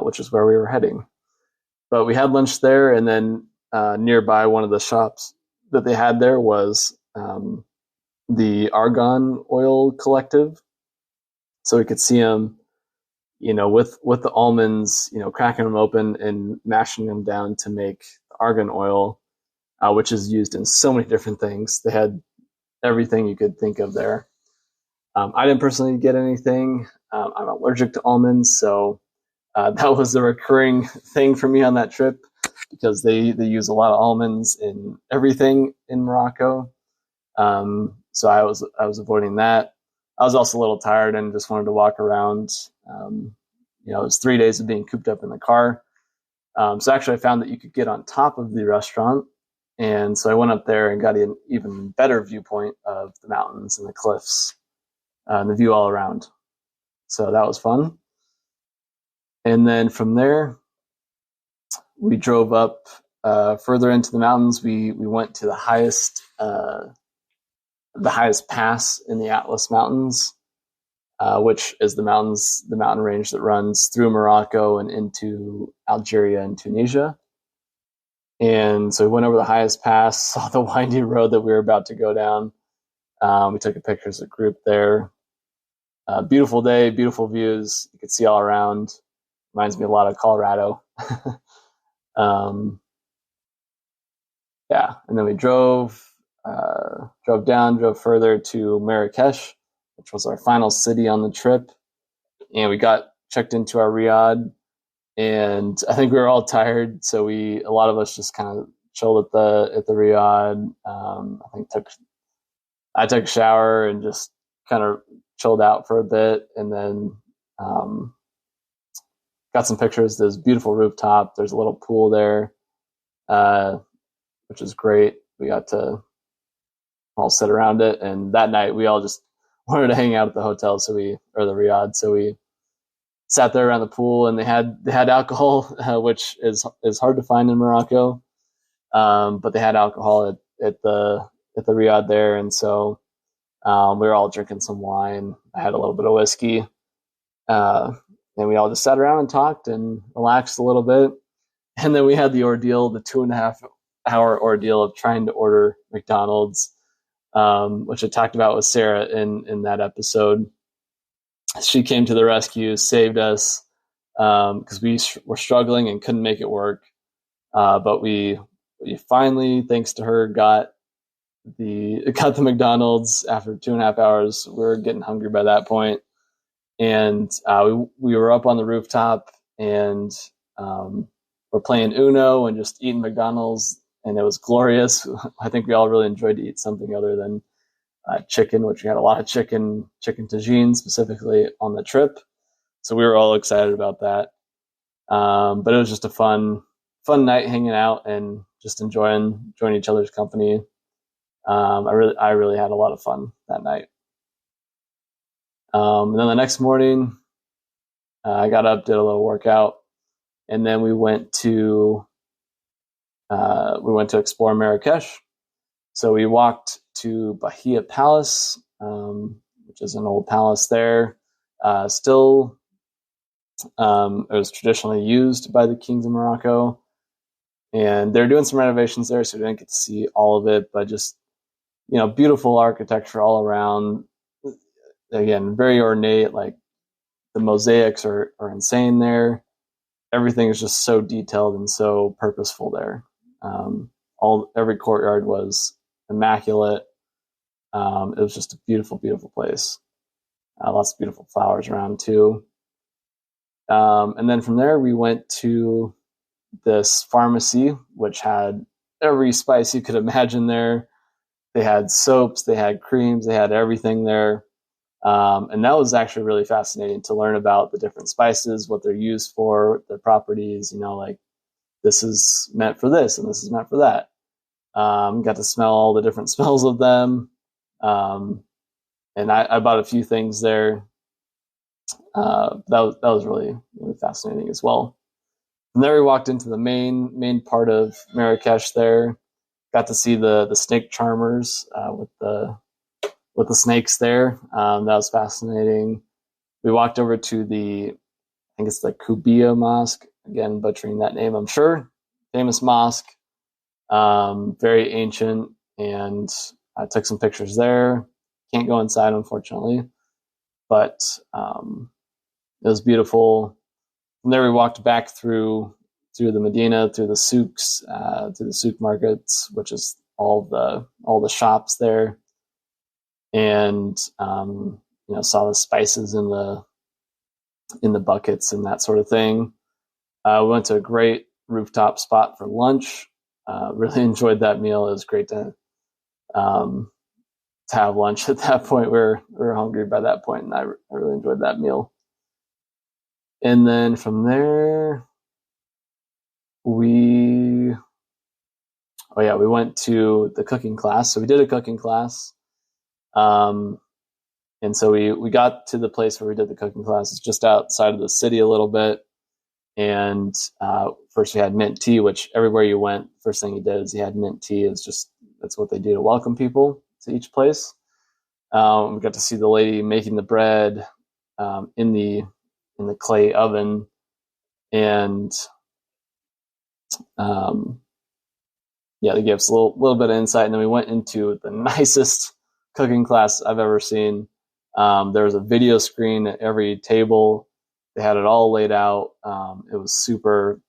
which is where we were heading. But we had lunch there, and then nearby one of the shops that they had there was the argan oil collective. So we could see them, with the almonds, cracking them open and mashing them down to make the argan oil, which is used in so many different things. They had everything you could think of there. I didn't personally get anything. I'm allergic to almonds, so that was a recurring thing for me on that trip because they use a lot of almonds in everything in Morocco. So I was avoiding that. I was also a little tired and just wanted to walk around. It was 3 days of being cooped up in the car. So actually I found that you could get on top of the restaurant. And so I went up there and got an even better viewpoint of the mountains and the cliffs and the view all around. So that was fun. And then from there, we drove up further into the mountains. We went to the highest pass in the Atlas Mountains, which is the mountain range that runs through Morocco and into Algeria and Tunisia. And so we went over the highest pass, saw the windy road that we were about to go down. We took a picture as a group there. Beautiful day, beautiful views. You could see all around. Reminds me a lot of Colorado. Yeah, and then we drove further to Marrakesh, which was our final city on the trip. And we got checked into our riad, and I think we were all tired, so a lot of us just kind of chilled at the riad. I took a shower and just kind of chilled out for a bit, and then got some pictures. There's a beautiful rooftop. There's a little pool there, which is great. We got to all sit around it, and that night we all just wanted to hang out at the hotel, or the riad, so we sat there around the pool, and they had alcohol, which is hard to find in Morocco, but they had alcohol at the riad there, and so we were all drinking some wine. I had a little bit of whiskey, and we all just sat around and talked and relaxed a little bit. And then we had the 2.5 hour ordeal of trying to order McDonald's, which I talked about with Sarah in that episode. She came to the rescue, saved us, because we were struggling and couldn't make it work. But we finally, thanks to her, got the McDonald's after 2.5 hours. We were getting hungry by that point. And we were up on the rooftop, and we're playing Uno and just eating McDonald's, and it was glorious. I think we all really enjoyed to eat something other than chicken, which we had a lot of chicken tagine specifically on the trip. So we were all excited about that. But it was just a fun night hanging out and just enjoying each other's company. I really had a lot of fun that night. And then the next morning, I got up, did a little workout, and then we went to explore Marrakesh. So we walked to Bahia Palace, which is an old palace there. Still It was traditionally used by the kings of Morocco, and they're doing some renovations there, so we didn't get to see all of it, but just, beautiful architecture all around. Again, very ornate, like the mosaics are insane there. Everything is just so detailed and so purposeful there. Every courtyard was immaculate. It was just a beautiful, beautiful place. Lots of beautiful flowers around too. And then from there, we went to this pharmacy, which had every spice you could imagine there. They had soaps, they had creams, they had everything there. And that was actually really fascinating to learn about the different spices, what they're used for, their properties, like this is meant for this and this is meant for that. Got to smell all the different smells of them. And I bought a few things there. That was really, really fascinating as well. From there, we walked into the main part of Marrakesh there. Got to see the snake charmers with the snakes there. That was fascinating. We walked over to I think it's the Kubia Mosque. Again, butchering that name, I'm sure. Famous mosque, very ancient, and I took some pictures there. Can't go inside, unfortunately, but it was beautiful. From there, we walked back through the Medina, through the souks, through the souk markets, which is all the shops there, and saw the spices in the buckets and that sort of thing. We went to a great rooftop spot for lunch. Really enjoyed that meal. It was great to have lunch at that point. We were hungry by that point, and I really enjoyed that meal. And then from there, we went to the cooking class. So we did a cooking class. And so we got to the place where we did the cooking class. It's just outside of the city a little bit. And first we had mint tea, which everywhere you went, first thing he did is he had mint tea. That's what they do to welcome people to each place. We got to see the lady making the bread in the clay oven, and they gave us a little bit of insight. And then we went into the nicest cooking class I've ever seen. There was a video screen at every table. They had it all laid out. It was super,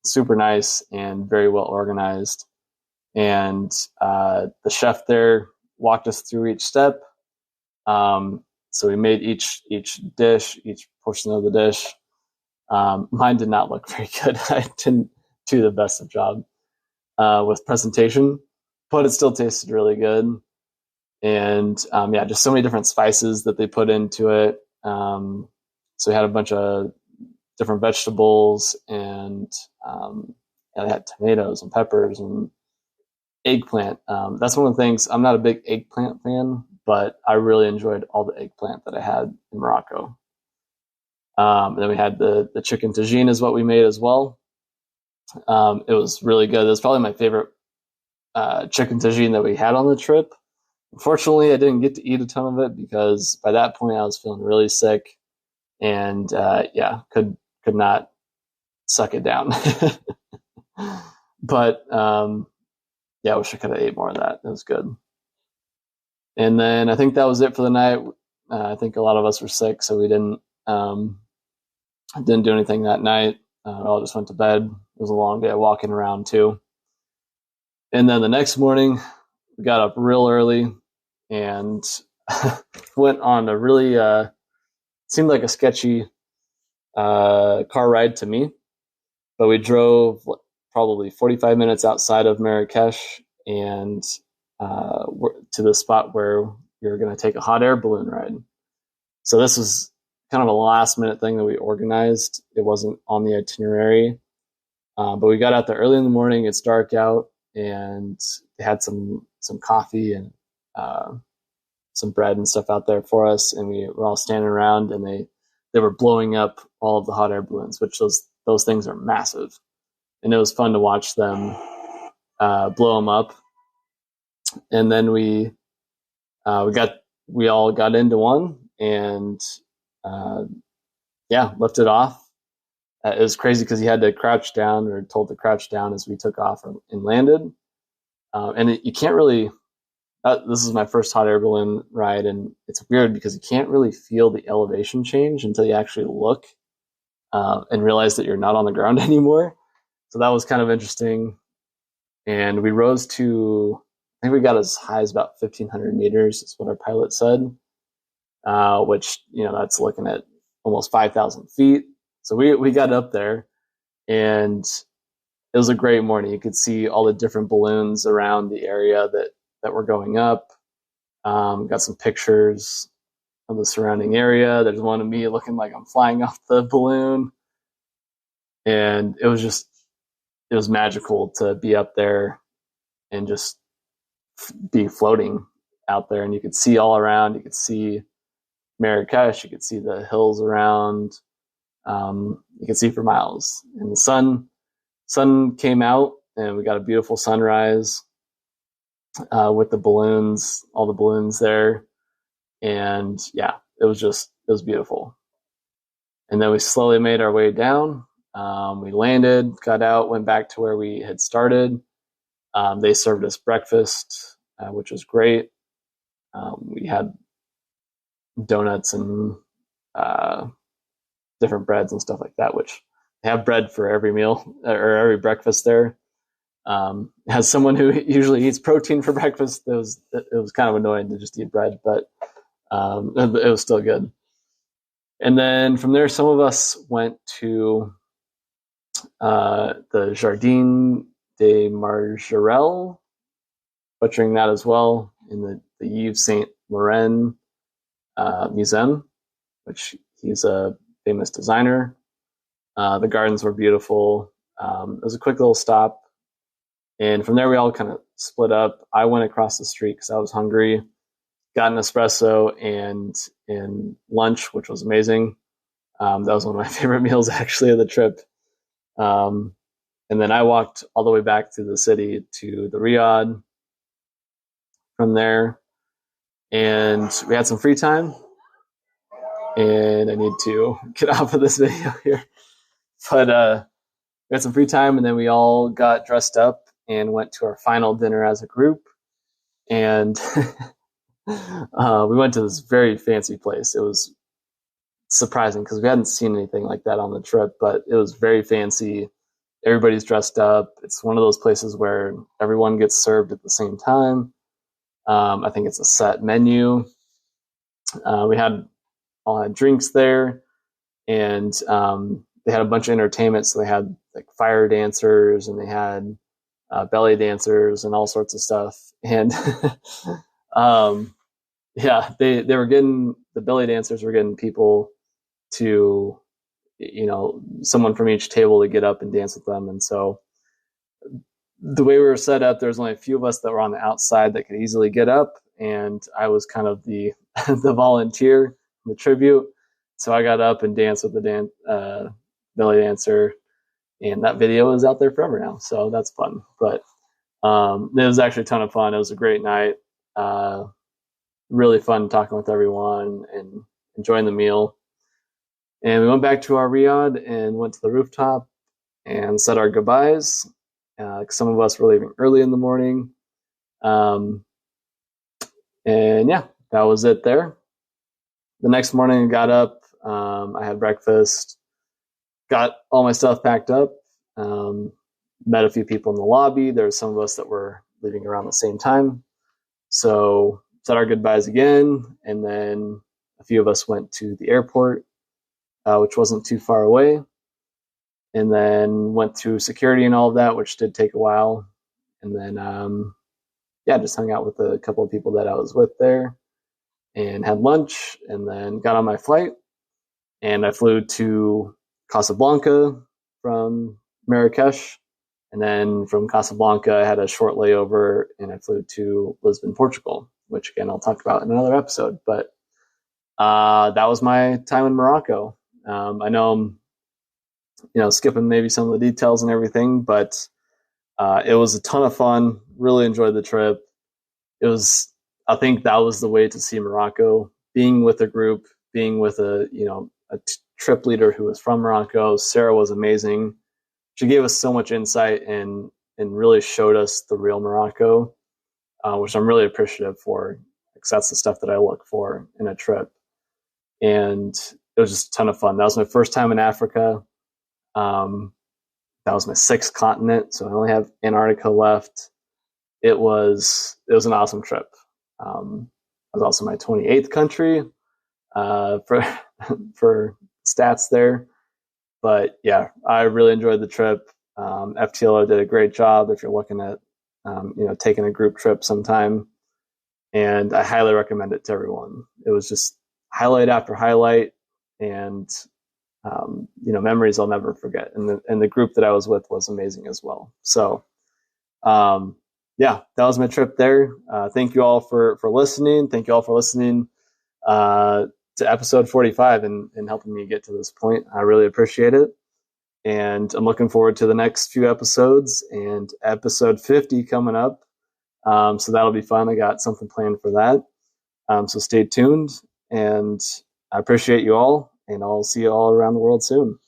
super nice and very well organized. And the chef there walked us through each step. So we made each dish, each portion of the dish. Mine did not look very good. I didn't do the best of job with presentation, but it still tasted really good. And just so many different spices that they put into it. So we had a bunch of different vegetables, and they had tomatoes and peppers and eggplant. That's one of the things. I'm not a big eggplant fan, but I really enjoyed all the eggplant that I had in Morocco. And then we had the chicken tagine is what we made as well. It was really good. It was probably my favorite chicken tagine that we had on the trip. Unfortunately, I didn't get to eat a ton of it because by that point I was feeling really sick, and could not suck it down. But I wish I could have ate more of that. It was good. And then I think that was it for the night. I think a lot of us were sick, so we didn't do anything that night. We all just went to bed. It was a long day walking around too. And then the next morning, we got up real early and went on a really seemed like a sketchy car ride to me, but we drove probably 45 minutes outside of Marrakesh and to the spot where we were going to take a hot air balloon ride. So this was kind of a last minute thing that we organized. It wasn't on the itinerary, but we got out there early in the morning. It's dark out, and they had some coffee and some bread and stuff out there for us, and we were all standing around, and they were blowing up all of the hot air balloons, which those things are massive, and it was fun to watch them blow them up. And then we all got into one, and yeah, lifted off. It was crazy because you had to crouch down, or told to crouch down as we took off and landed. You can't really. This is my first hot air balloon ride, and it's weird because you can't really feel the elevation change until you actually look and realize that you're not on the ground anymore. So that was kind of interesting. And we rose to, I think we got as high as about 1,500 meters, is what our pilot said, which, that's looking at almost 5,000 feet. So we got up there, and it was a great morning. You could see all the different balloons around the area that were going up. Got some pictures of the surrounding area. There's one of me looking like I'm flying off the balloon. And it was magical to be up there and just be floating out there. And you could see all around. You could see Marrakesh. You could see the hills around. You could see for miles. And the sun came out, and we got a beautiful sunrise with the balloons, all the balloons there. And yeah, it was beautiful. And then we slowly made our way down. We landed, got out, went back to where we had started. They served us breakfast, which was great. We had donuts and different breads and stuff like that, which they have bread for every meal or every breakfast there. As someone who usually eats protein for breakfast, it was kind of annoying to just eat bread, but it was still good. And then from there, some of us went to the Jardin de Margerel, butchering that as well, in the Yves Saint Laurent Museum, which he's a famous designer. The gardens were beautiful. It was a quick little stop. And from there, we all kind of split up. I went across the street because I was hungry, got an espresso and lunch, which was amazing. That was one of my favorite meals, actually, of the trip. And then I walked all the way back to the city to the Riyadh from there. And we had some free time. And I need to get off of this video here. But we had some free time, and then we all got dressed up and went to our final dinner as a group. And we went to this very fancy place. It was surprising because we hadn't seen anything like that on the trip, but it was very fancy. Everybody's dressed up. It's one of those places where everyone gets served at the same time. I think it's a set menu. We all had drinks there, and they had a bunch of entertainment. So they had like fire dancers, and they had belly dancers and all sorts of stuff. And yeah, they were getting, the belly dancers were getting people to, someone from each table to get up and dance with them. And so the way we were set up, there's only a few of us that were on the outside that could easily get up, and I was kind of the the volunteer, the tribute. So I got up and danced with the belly dancer, and that video is out there forever now. So that's fun. But it was actually a ton of fun. It was a great night. Really fun talking with everyone and enjoying the meal. And we went back to our Riyadh and went to the rooftop and said our goodbyes. Some of us were leaving early in the morning. And yeah, that was it there. The next morning I got up, I had breakfast, got all my stuff packed up, met a few people in the lobby. There were some of us that were leaving around the same time. So said our goodbyes again, and then a few of us went to the airport, which wasn't too far away, and then went through security and all of that, which did take a while. And then, just hung out with a couple of people that I was with there and had lunch, and then got on my flight. And I flew to Casablanca from Marrakesh. And then from Casablanca, I had a short layover and I flew to Lisbon, Portugal, which again, I'll talk about in another episode. But that was my time in Morocco. I know I'm, skipping maybe some of the details and everything, but it was a ton of fun. Really enjoyed the trip. I think that was the way to see Morocco, being with a group, being with a trip leader who was from Morocco. Sarah was amazing. She gave us so much insight and really showed us the real Morocco, which I'm really appreciative for, because that's the stuff that I look for in a trip. And it was just a ton of fun. That was my first time in Africa. That was my 6th continent, so I only have Antarctica left. It was an awesome trip. It was also my 28th country for stats there. But yeah, I really enjoyed the trip. FTLO did a great job if you're looking at taking a group trip sometime, and I highly recommend it to everyone. It was just highlight after highlight, and memories I'll never forget. And the group that I was with was amazing as well. So yeah, that was my trip there. Thank you all for listening. Thank you all for listening to episode 45 and helping me get to this point. I really appreciate it. And I'm looking forward to the next few episodes, and episode 50 coming up. So that'll be fun. I got something planned for that. So stay tuned, and I appreciate you all, and I'll see you all around the world soon.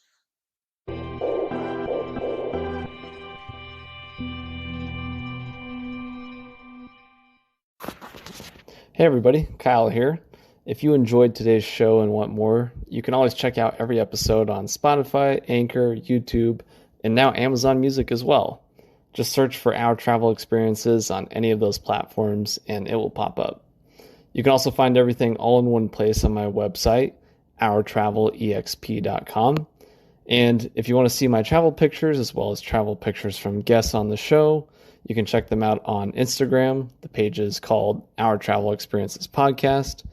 Hey everybody, Kyle here. If you enjoyed today's show and want more, you can always check out every episode on Spotify, Anchor, YouTube, and now Amazon Music as well. Just search for Our Travel Experiences on any of those platforms and it will pop up. You can also find everything all in one place on my website, ourtravelexp.com. And if you want to see my travel pictures as well as travel pictures from guests on the show, you can check them out on Instagram. The page is called Our Travel Experiences Podcast.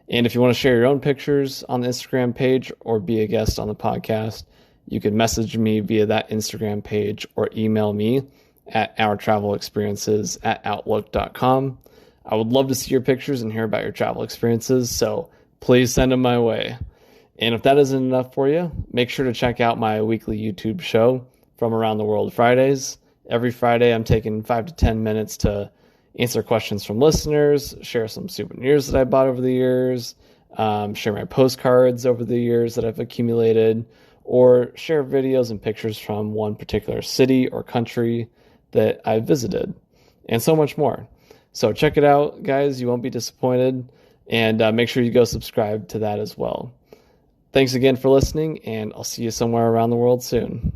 And if you want to share your own pictures on the Instagram page or be a guest on the podcast, you can message me via that Instagram page or email me at ourtravelexperiences@outlook.com. I would love to see your pictures and hear about your travel experiences, so please send them my way. And if that isn't enough for you, make sure to check out my weekly YouTube show, From Around the World Fridays. Every Friday, I'm taking 5 to 10 minutes to answer questions from listeners, share some souvenirs that I bought over the years, share my postcards over the years that I've accumulated, or share videos and pictures from one particular city or country that I visited, and so much more. So check it out, guys. You won't be disappointed, and make sure you go subscribe to that as well. Thanks again for listening, and I'll see you somewhere around the world soon.